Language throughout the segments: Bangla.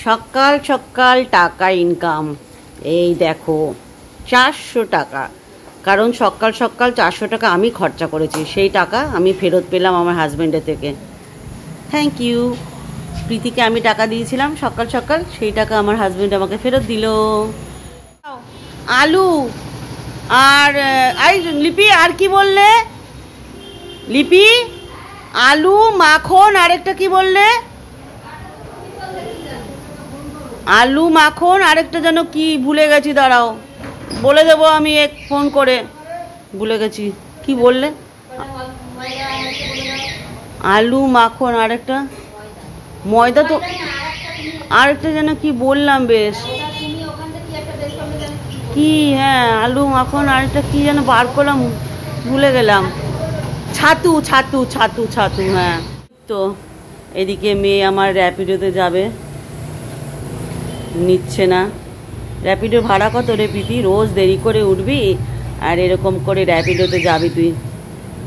সকাল সকাল টাকা ইনকাম। এই দেখো 400 টাকা, কারণ সকাল সকাল 400 টাকা আমি খরচা করেছি, সেই টাকা আমি ফেরত পেলাম আমার হাজব্যান্ডের থেকে। Thank you. প্রীতিকে আমি টাকা দিয়েছিলাম সকাল সকাল, সেই টাকা আমার হাজব্যান্ড আমাকে ফেরত দিল। আলু আর লিপি আর কি বললে? লিপি আলু মাখন আর একটা কি বললে? আলু মাখন আরেকটা যেন কি ভুলে গেছি, দাঁড়াও বলে দেবো আমি এক ফোন করে, ভুলে গেছি কি বললে? আলু মাখন আরেকটা ময়দা তো, আরেকটা যেন কি বললাম বেশ কি, হ্যাঁ আলু মাখন আরেকটা কি যেন বার করলাম, ভুলে গেলাম। ছাতু ছাতু ছাতু ছাতু, হ্যাঁ। তো এদিকে মেয়ে আমার র্যাপিডোতে যাবে, নিচ্ছে না। র্যাপিডো ভাড়া কত রে প্রীতি? রোজ দেরি করে উঠবি আর এরকম করে র্যাপিডোতে যাবি তুই,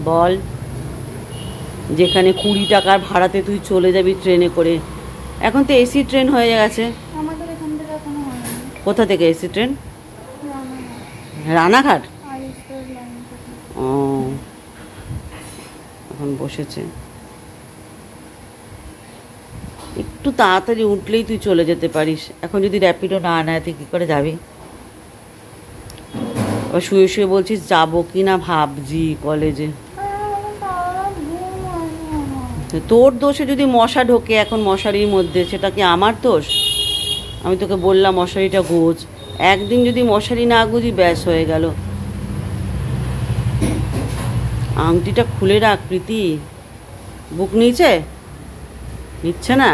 বল? যেখানে 20 টাকার ভাড়াতে তুই চলে যাবি ট্রেনে করে। এখন তো এসি ট্রেন হয়ে গেছে। কোথা থেকে এসি ট্রেন? রানাঘাট। ও, এখন বসেছে। একটু তাড়াতাড়ি উঠলেই তুই চলে যেতে পারিস। এখন যদি র্যাপিডো না নেয় তুই কী করে যাবি? ও শুয়ে শুয়ে বলছিস যাবো কি না ভাবছি কলেজে। তোর দোষে যদি মশা ঢোকে এখন মশারির মধ্যে, সেটা কি আমার দোষ? আমি তোকে বললাম মশারিটা গোজ, একদিন যদি মশারি না গুজি ব্যাস হয়ে গেল। আংটিটা খুলে রাখ প্রীতি। বুক নিচে নিচ্ছে না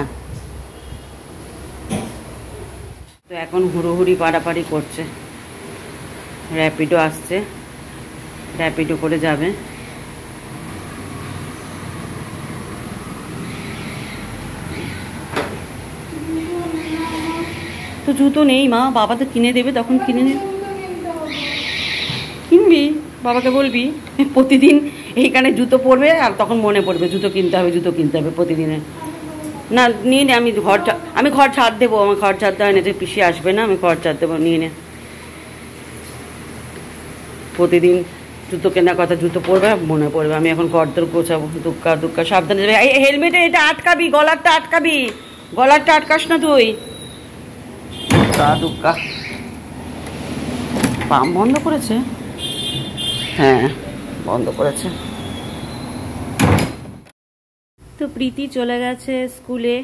তো, এখন হুড়োহুড়ি পাড়াপাড়ি করছে। র্যাপিডো আসছে, র্যাপিডো করে যাবে। তো জুতো নেই মা, বাবা তো কিনে দেবে, তখন কিনে কিনবি, বাবাকে বলবি প্রতিদিন এইখানে জুতো পরবে, আর তখন মনে পড়বে জুতো কিনতে হবে, জুতো কিনতে হবে প্রতিদিনে। না নিয়ে নে, আমি ঘর ছাড় দেবো, আমার ঘর ছাড়তে হয় না, যে পিসি আসবে না, আমি ঘর ছাড় দেবো, নিয়ে নে। প্রতিদিন জুতো কেনার কথা, জুতো পরবে মনে পড়বে। আমি এখন ঘর তোর গোছাবো। দুক্কা দুক্কা সাবধানে যাবে। এই হেলমেটে এটা আটকাবি, গলারটা আটকাবি, গলারটা আটকাস না তুই। দুক্কা পাম্প বন্ধ করেছে, হ্যাঁ বন্ধ করেছে। তো প্রীতি চলে গেছে স্কুলে,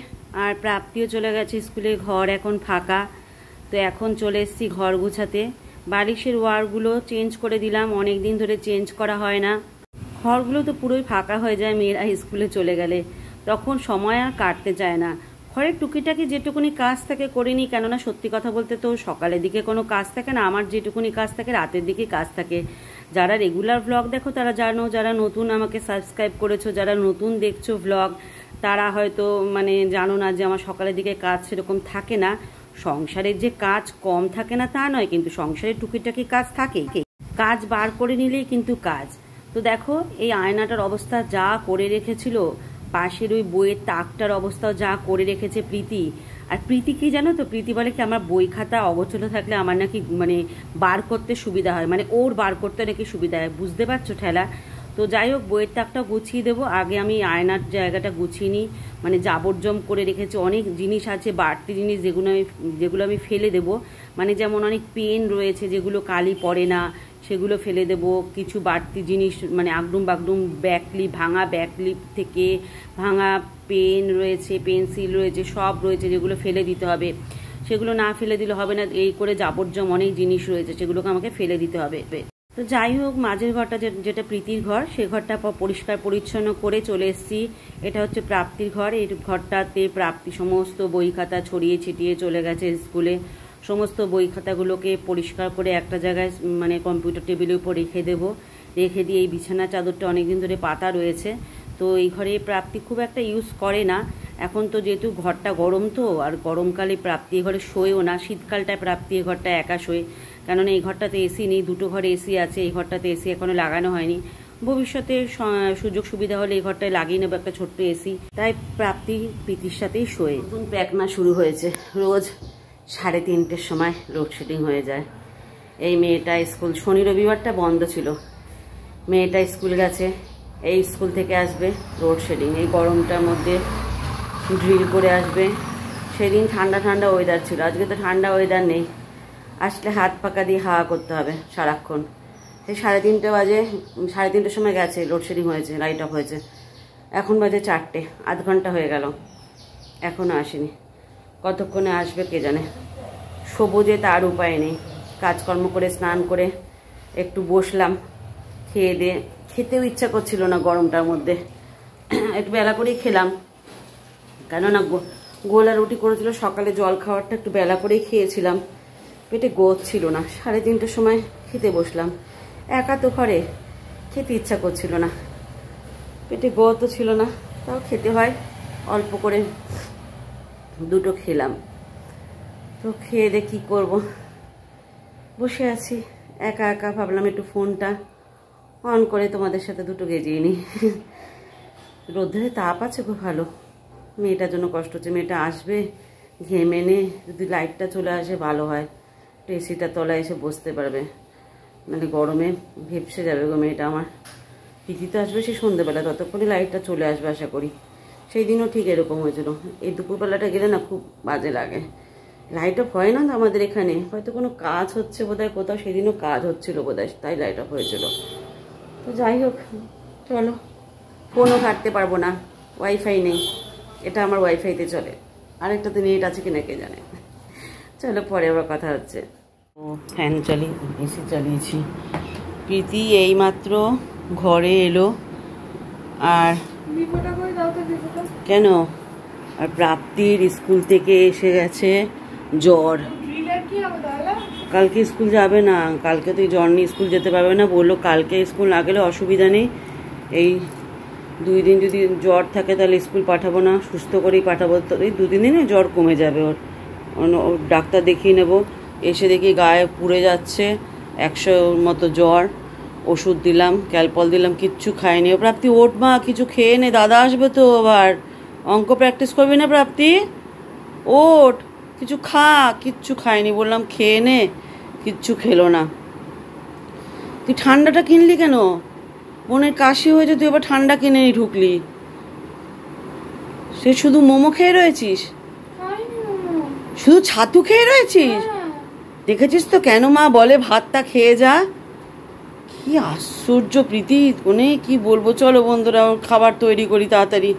আর প্রাপ্তিও চলে গেছে স্কুলে। ঘর এখন ফাঁকা। তো এখন চলে এসেছি ঘর গুছাতে। বালিশের ওয়ারগুলো চেঞ্জ করে দিলাম, অনেক দিন ধরে চেঞ্জ করা হয় না। ঘরগুলো তো পুরোই ফাঁকা হয়ে যায় মেয়েরা স্কুলে চলে গেলে, তখন সময় আর কাটতে চায় না। ঘরের টুকিটাকি যেটুকুনি কাজ থাকে করে নিই, কেননা সত্যি কথা বলতে তো সকালের দিকে কোনো কাজ থাকে না, আমার যেটুকুনি কাজ থাকে রাতের দিকে কাজ থাকে। যারা রেগুলার ভ্লগ দেখো তারা জানো, যারা নতুন আমাকে সাবস্ক্রাইব করেছো, যারা নতুন দেখছো ভ্লগ, তারা হয়তো মানে জানো না যে আমার সকালের দিকে কাজ সেরকম থাকে না। সংসারের যে কাজ কম থাকে না তা নয়, কিন্তু সংসারের টুকিটাকি কাজ থাকে, কাজ বার করে নিলেই কিন্তু কাজ। তো দেখো এই আয়নাটার অবস্থা যা করে রেখেছিল, পাশের ওই বইয়ের তাকটার অবস্থাও যা করে রেখেছে প্রীতি। আর প্রীতি কি জানো তো, প্রীতি বলে কি আমার বই খাতা অগোছলো থাকলে আমার নাকি মানে বার করতে সুবিধা হয়, মানে ওর বার করতে নাকি সুবিধা হয়, বুঝতে পারছো ঠেলা। তো যাই হোক বইয়ের তাকটা গুছিয়ে দেবো, আগে আমি আয়নার জায়গাটা গুছিয়ে নিই। মানে জাবরজম করে রেখেছি, অনেক জিনিস আছে বাড়তি জিনিস যেগুলো আমি ফেলে দেবো। মানে যেমন অনেক পেন রয়েছে যেগুলো কালি পড়ে না, সেগুলো ফেলে দেব। কিছু বাড়তি জিনিস মানে আগডুম বাগডুম ব্যাকলিপ, ভাঙা ব্যাকলিপ থেকে ভাঙা পেন রয়েছে, পেন্সিল রয়েছে, সব রয়েছে যেগুলো ফেলে দিতে হবে। সেগুলো না ফেলে দিলে হবে না, এই করে জাবরজম অনেক জিনিস রয়েছে সেগুলোকে আমাকে ফেলে দিতে হবে। তো যাই হোক মাঝের ঘরটা যেটা প্রীতির ঘর, সে ঘরটা পরিষ্কার পরিচ্ছন্ন করে চলে এসেছি। এটা হচ্ছে প্রাপ্তির ঘর। এই ঘরটাতে প্রাপ্তি সমস্ত বই খাতা ছড়িয়ে ছিটিয়ে চলে গেছে স্কুলে। সমস্ত বই খাতাগুলোকে পরিষ্কার করে একটা জায়গায় মানে কম্পিউটার টেবিলের উপর রেখে দেবো। রেখে দিয়ে এই বিছানা চাদরটা অনেকদিন ধরে পাতা রয়েছে, তো এই ঘরে প্রাপ্তি খুব একটা ইউজ করে না। এখন তো যেহেতু ঘরটা গরম, তো আর গরমকালে প্রাপ্তি এ ঘরে শোয়ও না, শীতকালটায় প্রাপ্তি এ ঘরটা একা শোয়। কেননা এই ঘরটাতে এসি নেই, দুটো ঘরে এসি আছে, এই ঘরটাতে এসি এখনো লাগানো হয়নি। ভবিষ্যতে সুযোগ সুবিধা হলে এই ঘরটায় লাগিয়ে নেবো একটা ছোট্ট এসি। তাই প্রাপ্তি প্রীতির সাথেই শোয়ে। নতুন প্যাকনা শুরু হয়েছে। রোজ 3:30-টের সময় লোডশেডিং হয়ে যায়। এই মেয়েটা স্কুল, শনি রবিবারটা বন্ধ ছিল, মেয়েটা স্কুল গেছে, এই স্কুল থেকে আসবে লোডশেডিং। এই গরমটার মধ্যে ড্রিল করে আসবে। সেদিন ঠান্ডা ঠান্ডা ওয়েদার ছিল, আজকে তো ঠান্ডা ওয়েদার নেই। আসলে হাত পাকা দিয়ে হাওয়া করতে হবে সারাক্ষণ। সেই 3:30 বাজে, 3:30-টের সময় গেছে, লোডশেডিং হয়েছে, লাইট অফ হয়েছে। এখন বাজে 4টে, আধ ঘন্টা হয়ে গেল, এখনও আসেনি। কতক্ষণে আসবে কে জানে। সবুজে তার উপায় নেই। কাজকর্ম করে স্নান করে একটু বসলাম, খেয়ে দিয়ে, খেতেও ইচ্ছা করছিল না গরমটার মধ্যে, একটু বেলা করেই খেলাম। কেননা গোলা রুটি করেছিল সকালে, জল খাওয়ারটা একটু বেলা করেই খেয়েছিলাম, পেটে গোদ ছিল না। 3:30-টের সময় খেতে বসলাম, একা তো ঘরে, খেতে ইচ্ছা করছিল না, পেটে গোদ তো ছিল না, তাও খেতে হয়। অল্প করে দুটো খেলাম। তো খেয়ে দিয়ে কী করবো, বসে আছি একা একা। ভাবলাম একটু ফোনটা অন করে তোমাদের সাথে দুটো গেজিয়ে নিই। রোদ্রে তাপ আছে খুব ভালো, মেয়েটার জন্য কষ্ট হচ্ছে। মেয়েটা আসবে ঘেমে নে, যদি লাইটটা চলে আসে ভালো হয়, একটু এসিটার তলায় এসে বসতে পারবে, মানে গরমে ভেপসে যাবে গো মেয়েটা আমার। প্রীতি তো আসবে সে সন্ধ্যেবেলা, ততক্ষণে লাইটটা চলে আসবে আশা করি। সেই দিনও ঠিক এরকম হয়েছিল। এই দুপুরবেলাটা গেলে না খুব বাজে লাগে। লাইট অফ হয় না তো আমাদের এখানে, হয়তো কোনো কাজ হচ্ছে বোধহয় কোথাও, সেদিনও কাজ হচ্ছিল বোধহয়, তাই লাইট অফ হয়েছিল। তো যাই হোক, চলো, ফোনও ঘাটতে পারবো না, ওয়াইফাই নেই। এটা আমার ওয়াইফাইতে চলে, আরেকটাতে নেট আছে কিনা কে জানে। চলো পরে আবার কথা হচ্ছে। ও ফ্যান চালিয়ে এসি চালিয়েছি। প্রীতি এইমাত্র ঘরে এলো। আর কেন, আর প্রাপ্তির স্কুল থেকে এসে গেছে জ্বর। কালকে স্কুল যাবে না, কালকে তো জ্বর নিয়ে স্কুল যেতে পারবে না। বললো কালকে স্কুল না গেলে অসুবিধা নেই, এই 2 দিন যদি জ্বর থাকে তাহলে স্কুল পাঠাবো না, সুস্থ করেই পাঠাবো। তো এই 2 দিনে জ্বর কমে যাবে ওর। ডাক্তার দেখিয়ে নেব। এসে দেখি গায়ে পুড়ে যাচ্ছে, 100 মতো জ্বর। ওষুধ দিলাম, ক্যালপল দিলাম, কিচ্ছু খায়নি। ও প্রাপ্তি ওঠ মা, কিছু খেয়ে নে, দাদা আসবে তো আবার। অঙ্ক প্র্যাকটিস করবি না প্রাপ্তি, ওঠ, কিছু খা। কিচ্ছু খায়নি, বললাম খেয়ে নে, কিচ্ছু খেলো না। তুই ঠান্ডাটা কিনলি কেন? মনের কাশি হয়েছে, তুই আবার ঠান্ডা কিনে ঢুকলি। সে শুধু মোমো খেয়ে রয়েছিস, শুধু ছাতু খেয়ে রয়েছিস। দেখেছিস তো কেন মা বলে ভাতটা খেয়ে যা। কি আশ্চর্য প্রীতি, কোনে কি বলবো। চলো বন্ধুরা, ওর খাবার তৈরি করি তাড়াতাড়ি।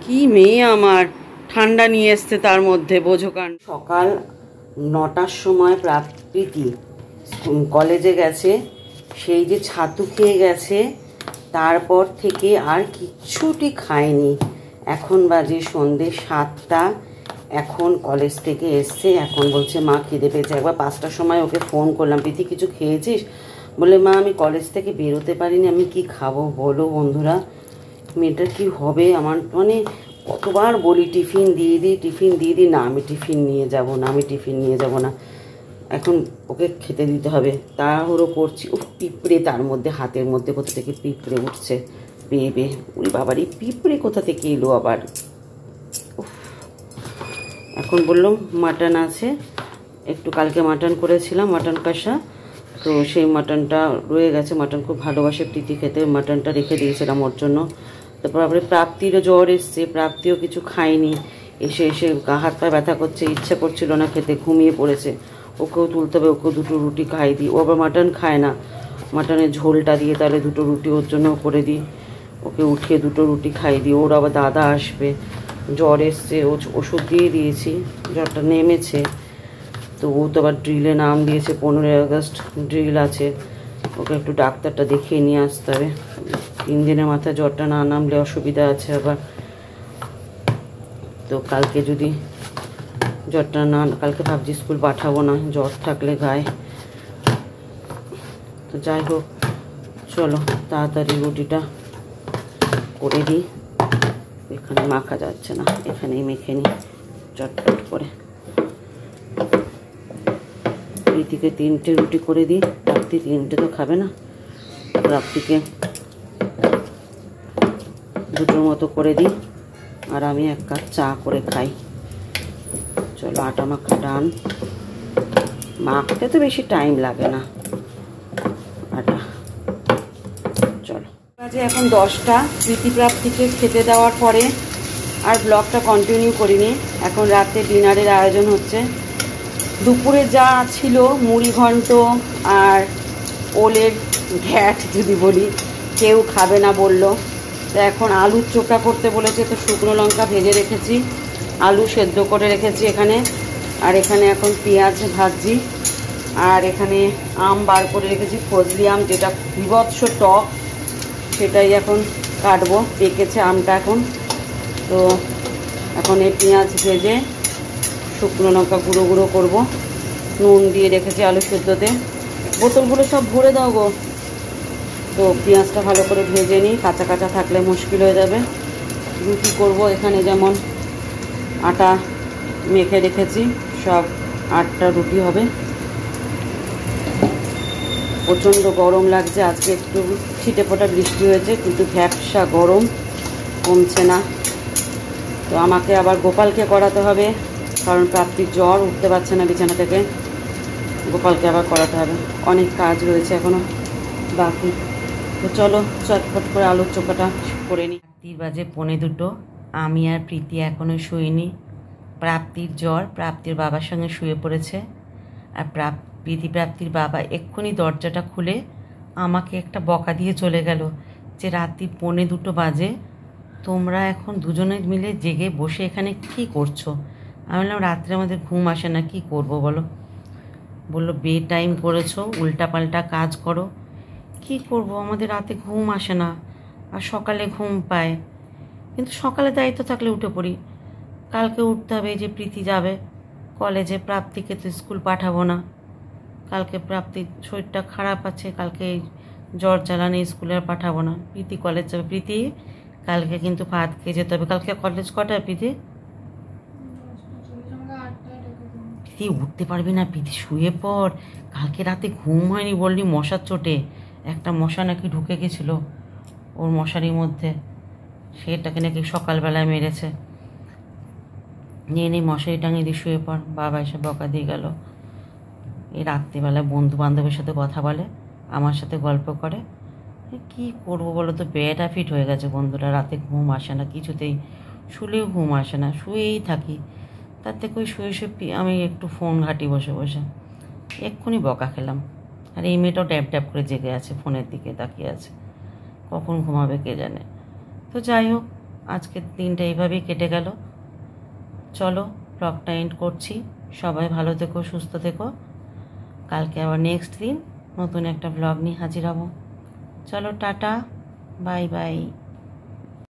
কি মেয়ে আমার, ঠান্ডা নিয়ে এসছে তার মধ্যে, বোঝো কান। সকাল 9টার সময় প্রীতি কলেজে গেছে, সেই যে ছাতু খেয়ে গেছে, তারপর থেকে আর কিচ্ছুটি খায়নি। এখন বাজে সন্ধ্যে 7টা। এখন কলেজ থেকে এসছে, এখন বলছে মা খিদে পেয়েছে। একবার 5টার সময় ওকে ফোন করলাম, প্রীতি কিছু খেয়েছিস? বলে মা আমি কলেজ থেকে বেরোতে পারিনি, আমি কি খাবো বলো বন্ধুরা। মেয়েটার কি হবে আমার, মানে কতবার বলি টিফিন দিয়ে দিই, টিফিন দিয়ে দিই, না আমি টিফিন নিয়ে যাব না, আমি টিফিন নিয়ে যাব না। এখন ওকে খেতে দিতে হবে, তাড়াহুড়ো করছি। ও পিঁপড়ে, তার মধ্যে হাতের মধ্যে কোথা থেকে পিঁপড়ে উঠছে বেয়ে বেয়ে। ওই বাবার, এই পিঁপড়ে কোথা থেকে এলো আবার। এখন বললাম মাটন আছে, একটু কালকে মাটন করেছিলাম, মাটন কষা, তো সেই মাটনটা রয়ে গেছে। মাটন খুব ভালোবাসে প্রীতি খেতে, মাটনটা রেখে দিয়েছিলাম ওর জন্য। তারপর আবার প্রাপ্তিরও জ্বর এসছে, প্রাপ্তিও কিছু খায়নি। এসে এসে গা হাত পায়ে ব্যথা করছে, ইচ্ছা করছিল না খেতে, ঘুমিয়ে পড়েছে। ওকেও তুলতে হবে, ওকেও 2টো রুটি খাইয়ে দিই। ও আবার মাটন খায় না, মাটনের ঝোলটা দিয়ে তাহলে 2টো রুটি ওর জন্য করে দিই। ওকে উঠিয়ে 2টো রুটি খাইয়ে দিই। ওর আবার দাদা আসবে, জ্বর এসছে, ওষুধ দিয়ে দিয়েছি, জ্বরটা নেমেছে। তো ও তো আবার ড্রিলে নাম দিয়েছে, 15ই আগস্ট ড্রিল আছে, ওকে একটু ডাক্তারটা দেখিয়ে নিয়ে আসতে হবে। 3 দিনের মাথায় জ্বরটা না নামলে অসুবিধা আছে আবার। তো কালকে যদি জ্বরটা না, কালকে ভাবছি স্কুল পাঠাবো না জ্বর থাকলে গায়ে। তো যাই হোক, চলো তাড়াতাড়ি রুটিটা করে দিই। এখানে মাখা যাচ্ছে না, এখানেই মেখে নিই চটপট করে। প্রীতিকে 3টে রুটি করে দিই, প্রাপ্তি 3টে তো খাবে না। প্রাপ্তিকে দুটোর মতো করে দিই, আর আমি এক কাপ চা করে খাই। চলো আটা মাখা ডান। মাখতে তো বেশি টাইম লাগে না আটা। চলো বাজে এখন 10টা। প্রীতিপ্রাপ্তিকে খেতে দেওয়ার পরে আর ব্লগটা কন্টিনিউ করিনি। এখন রাতে ডিনারের আয়োজন হচ্ছে। দুপুরে যা ছিল মুড়ি ঘন্ট আর ওলের ঘ্যাট যদি বলি, কেউ খাবে না বললো। তো এখন আলুর চোখা করতে বলেছে, তো শুকনো লঙ্কা ভেজে রেখেছি, আলু সেদ্ধ করে রেখেছি এখানে। আর এখানে এখন পেঁয়াজ ভাজছি, আর এখানে আম বার করে রেখেছি, ফজলি আম যেটা বিভৎস টক, সেটাই এখন কাটবো। পেকেছে আমটা এখন। তো এখন এই পেঁয়াজ ভেজে শুকনো লঙ্কা গুঁড়ো গুঁড়ো করবো। নুন দিয়ে রেখেছি আলু সেদ্ধতে। বোতলগুলো সব ভরে দাও গো। তো পেঁয়াজটা ভালো করে ভেজে নিই, কাঁচা কাঁচা থাকলে মুশকিল হয়ে যাবে। রুটি করব, এখানে যেমন আটা মেখে রেখেছি, সব 8টা রুটি হবে। প্রচণ্ড গরম লাগছে আজকে, একটু ছিটে ফোটা বৃষ্টি হয়েছে, কিন্তু ভ্যাপসা গরম, কমছে না। তো আমাকে আবার গোপালকে করাতে হবে, কারণ প্রাপ্তির জ্বর, উঠতে পারছে না বিছানা থেকে। গোপালকে আবার করাতে হবে, অনেক কাজ রয়েছে এখনও বাকি। তো চলো চটপট করে আলুর চোখাটা করে নিই। রাত্রির বাজে 1:45। আমি আর প্রীতি এখনও শুইনি। প্রাপ্তির জ্বর, প্রাপ্তির বাবার সঙ্গে শুয়ে পড়েছে। আর প্রাপ্তির বাবা এক্ষুনি দরজাটা খুলে আমাকে একটা বকা দিয়ে চলে গেল যে রাত্রি 1:45 বাজে, তোমরা এখন দুজনে মিলে জেগে বসে এখানে কি করছো? আমি বললাম রাত্রে আমাদের ঘুম আসে না, কি করব বলো। বললো বে টাইম করেছো, উল্টাপাল্টা কাজ করো। কি করব, আমাদের রাতে ঘুম আসে না, আর সকালে ঘুম পায়। কিন্তু সকালে দায়িত্ব থাকলে উঠে পড়ি। কালকে উঠতে হবে, যে প্রীতি যাবে কলেজে, প্রাপ্তিকে তো স্কুল পাঠাবো না। কালকে প্রাপ্তির শরীরটা খারাপ আছে, কালকে জ্বর জ্বালানি স্কুলে আর পাঠাবো না। প্রীতি কলেজ যাবে। প্রীতি কালকে কিন্তু ভাত খেয়ে যেতে হবে। কালকে কলেজ কটায় প্রীতি? প্রীতি উঠতে পারবি না, প্রীতি শুয়ে পড়। কালকে রাতে ঘুম হয়নি বললি, মশার চোটে একটা মশা নাকি ঢুকে গেছিল ওর মশারির মধ্যে, সেটাকে নাকি সকালবেলায় মেরেছে। নিয়ে নিয়ে মশারি টাঙিয়ে দিয়ে শুয়ে পড়। বাবা এসে বকা দিয়ে গেল। এই রাত্রিবেলায় বন্ধু বান্ধবের সাথে কথা বলে, আমার সাথে গল্প করে। কি করবো বলো তো, বেটা ফিট হয়ে গেছে বন্ধুরা। রাতে ঘুম আসে না কিছুতেই, শুলেও ঘুম আসে না, শুয়েই থাকি। তার থেকে ওই শুয়ে শুয়ে আমি একটু ফোন ঘাঁটি বসে বসে। এক্ষুনি বকা খেলাম। আর এই মেয়েটাও ট্যাপ ট্যাপ করে জেগে আছে, ফোনের দিকে তাকিয়ে আছে, কখন ঘুমাবে কে জানে। তো যাই হোক, আজকের দিনটা এইভাবেই কেটে গেল। চলো ব্লগটা এন্ড করছি। সবাই ভালো থেকো, সুস্থ থেকো। কালকে আবার নেক্সট দিন নতুন একটা ব্লগ নিয়ে হাজির হব। চলো টাটা, বাই বাই।